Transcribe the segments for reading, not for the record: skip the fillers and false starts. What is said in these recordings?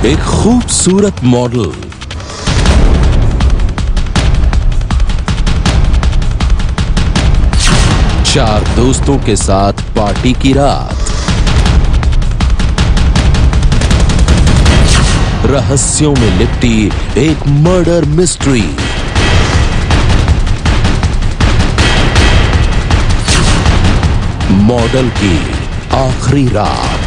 एक खूबसूरत मॉडल, चार दोस्तों के साथ पार्टी की रात, रहस्यों में लिपटी एक मर्डर मिस्ट्री, मॉडल की आखिरी रात।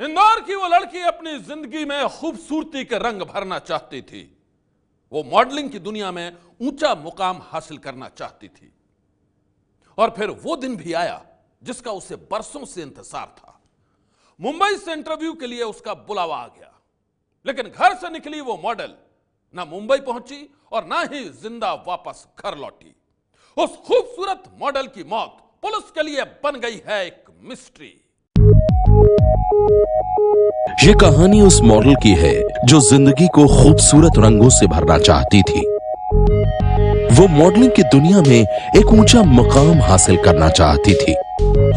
इंदौर की वो लड़की अपनी जिंदगी में खूबसूरती के रंग भरना चाहती थी। वो मॉडलिंग की दुनिया में ऊंचा मुकाम हासिल करना चाहती थी। और फिर वो दिन भी आया जिसका उसे बरसों से इंतजार था। मुंबई से इंटरव्यू के लिए उसका बुलावा आ गया, लेकिन घर से निकली वो मॉडल ना मुंबई पहुंची और ना ही जिंदा वापस घर लौटी। उस खूबसूरत मॉडल की मौत पुलिस के लिए बन गई है एक मिस्ट्री। ये कहानी उस मॉडल की है जो जिंदगी को खूबसूरत रंगों से भरना चाहती थी। वो मॉडलिंग की दुनिया में एक ऊंचा मुकाम हासिल करना चाहती थी।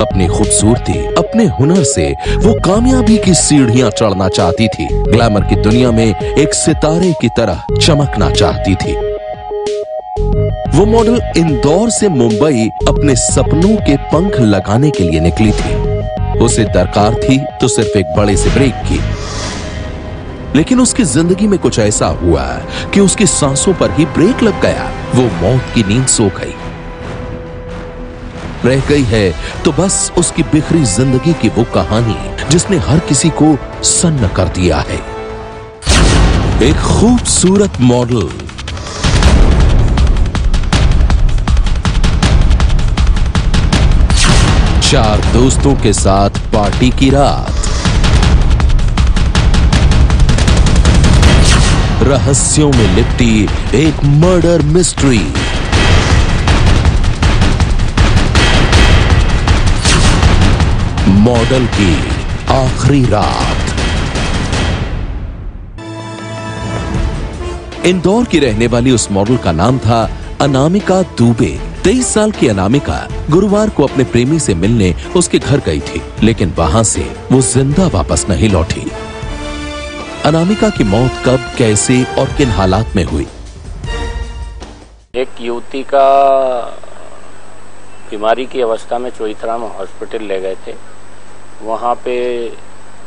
अपनी खूबसूरती, अपने हुनर से वो कामयाबी की सीढ़ियां चढ़ना चाहती थी। ग्लैमर की दुनिया में एक सितारे की तरह चमकना चाहती थी। वो मॉडल इंदौर से मुंबई अपने सपनों के पंख लगाने के लिए निकली थी। उसे दरकार थी तो सिर्फ एक बड़े से ब्रेक की, लेकिन उसकी जिंदगी में कुछ ऐसा हुआ कि उसकी सांसों पर ही ब्रेक लग गया। वो मौत की नींद सो गई। रह गई है तो बस उसकी बिखरी जिंदगी की वो कहानी जिसने हर किसी को सन्न कर दिया है। एक खूबसूरत मॉडल, चार दोस्तों के साथ पार्टी की रात, रहस्यों में लिपटी एक मर्डर मिस्ट्री, मॉडल की आखिरी रात। इंदौर की रहने वाली उस मॉडल का नाम था अनामिका दुबे। 23 साल की अनामिका गुरुवार को अपने प्रेमी से मिलने उसके घर गई थी, लेकिन वहां से वो जिंदा वापस नहीं लौटी। अनामिका की मौत कब, कैसे और किन हालात में हुई? एक युवती का बीमारी की अवस्था में चोईथराम हॉस्पिटल ले गए थे। वहां पे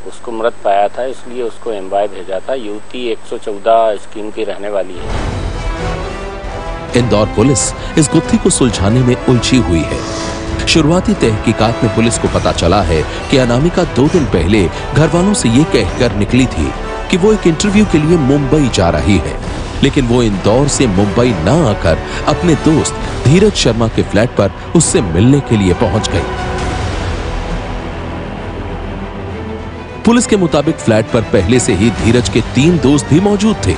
उसको मृत पाया था, इसलिए उसको एमवाई भेजा था। युवती 114 स्कीम की रहने वाली है। इंदौर पुलिस इस गुत्थी को सुलझाने में उलझी हुई है। शुरुआती तहकीकात में पुलिस को पता चला है कि अनामिका 2 दिन पहले घर वालों से ये कहकर निकली थी कि वो एक इंटरव्यू के लिए मुंबई जा रही है, लेकिन वो इंदौर से मुंबई ना आकर अपने दोस्त धीरज शर्मा के फ्लैट पर उससे मिलने के लिए पहुंच गई। पुलिस के मुताबिक फ्लैट पर पहले से ही धीरज के 3 दोस्त भी मौजूद थे।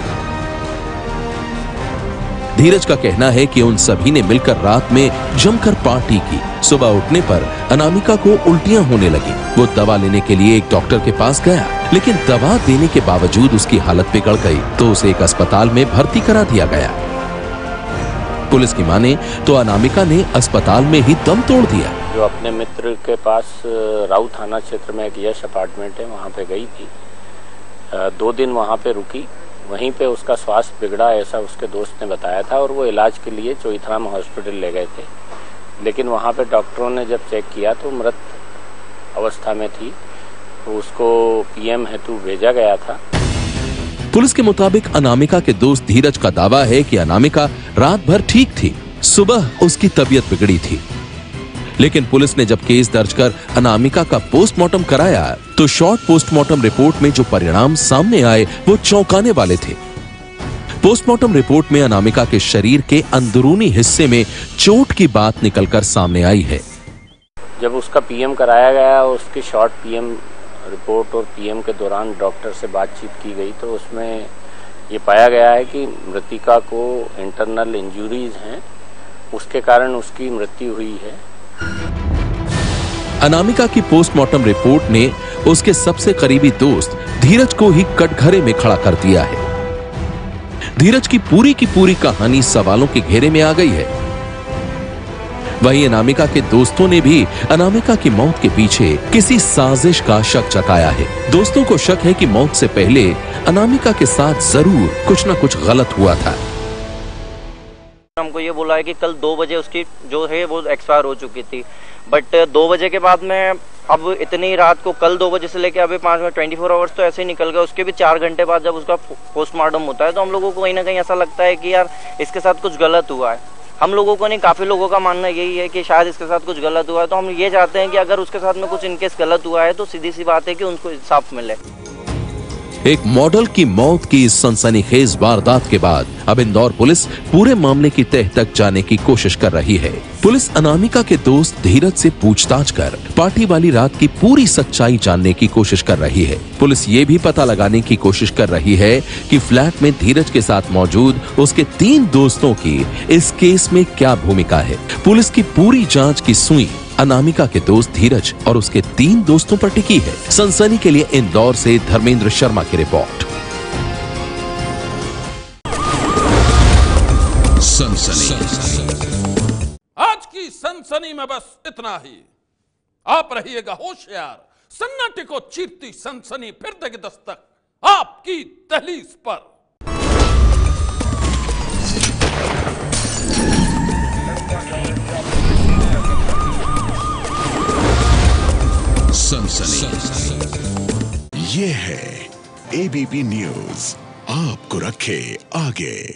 धीरज का कहना है कि उन सभी ने मिलकर रात में जमकर पार्टी की। सुबह उठने पर अनामिका को उल्टियां होने लगी। वो दवा लेने के लिए एक डॉक्टर के पास गया, लेकिन दवा देने के बावजूद उसकी हालत बिगड़ गई तो उसे एक अस्पताल में भर्ती करा दिया गया। पुलिस की माने तो अनामिका ने अस्पताल में ही दम तोड़ दिया। जो अपने मित्र के पास राउ थाना क्षेत्र में एक यश अपार्टमेंट है, वहाँ पे गई थी। 2 दिन वहाँ पे रुकी। वहीं पे उसका स्वास्थ्य बिगड़ा ऐसा उसके दोस्त ने बताया था और वो इलाज के लिए चोईथराम हॉस्पिटल ले गए थे, लेकिन वहाँ पे डॉक्टरों ने जब चेक किया तो मृत अवस्था में थी, तो उसको पीएम हेतु भेजा गया था। पुलिस के मुताबिक अनामिका के दोस्त धीरज का दावा है कि अनामिका रात भर ठीक थी, सुबह उसकी तबीयत बिगड़ी थी। लेकिन पुलिस ने जब केस दर्ज कर अनामिका का पोस्टमार्टम कराया तो शॉर्ट पोस्टमार्टम रिपोर्ट में जो परिणाम सामने आए वो चौंकाने वाले थे। पोस्टमार्टम रिपोर्ट में अनामिका के शरीर के अंदरूनी हिस्से में चोट की बात निकलकर सामने आई है। जब उसका पीएम कराया गया, उसकी शॉर्ट पीएम रिपोर्ट और पीएम के दौरान डॉक्टर से बातचीत की गई तो उसमें ये पाया गया है कि मृतिका को इंटरनल इंजरीज हैं, उसके कारण उसकी मृत्यु हुई है। अनामिका की पोस्टमार्टम रिपोर्ट ने उसके सबसे करीबी दोस्त धीरज को ही कटघरे में खड़ा कर दिया है। धीरज की पूरी कहानी सवालों के घेरे में आ गई है। वहीं अनामिका के दोस्तों ने भी अनामिका की मौत के पीछे किसी साजिश का शक जताया है। दोस्तों को शक है कि मौत से पहले अनामिका के साथ जरूर कुछ न कुछ गलत हुआ था। हमको ये बोला है कि कल 2 बजे उसकी जो है वो एक्सपायर हो चुकी थी, बट 2 बजे के बाद में अब इतनी रात को कल 2 बजे से लेके अभी 5 में 24 आवर्स तो ऐसे ही निकल गए। उसके भी 4 घंटे बाद जब उसका पोस्टमार्टम होता है तो हम लोगों को कहीं ना कहीं ऐसा लगता है कि यार इसके साथ कुछ गलत हुआ है। हम लोगों को नहीं, काफ़ी लोगों का मानना यही है कि शायद इसके साथ कुछ गलत हुआ है। तो हम ये चाहते हैं कि अगर उसके साथ में कुछ इनकेस गलत हुआ है तो सीधी सी बात है कि उनको इंसाफ मिले। एक मॉडल की मौत की इस सनसनीखेज वारदात के बाद अब इंदौर पुलिस पूरे मामले की तह तक जाने की कोशिश कर रही है। पुलिस अनामिका के दोस्त धीरज से पूछताछ कर पार्टी वाली रात की पूरी सच्चाई जानने की कोशिश कर रही है। पुलिस ये भी पता लगाने की कोशिश कर रही है कि फ्लैट में धीरज के साथ मौजूद उसके 3 दोस्तों की इस केस में क्या भूमिका है। पुलिस की पूरी जांच की सुई अनामिका के दोस्त धीरज और उसके 3 दोस्तों पर टिकी है। सनसनी के लिए इंदौर से धर्मेंद्र शर्मा की रिपोर्ट। आज की सनसनी में बस इतना ही। आप रहिएगा होशियार। सन्नाटे को चीरती सनसनी फिर देगी दस्तक आपकी दहलीज पर। ये है एबीपी न्यूज, आपको रखे आगे।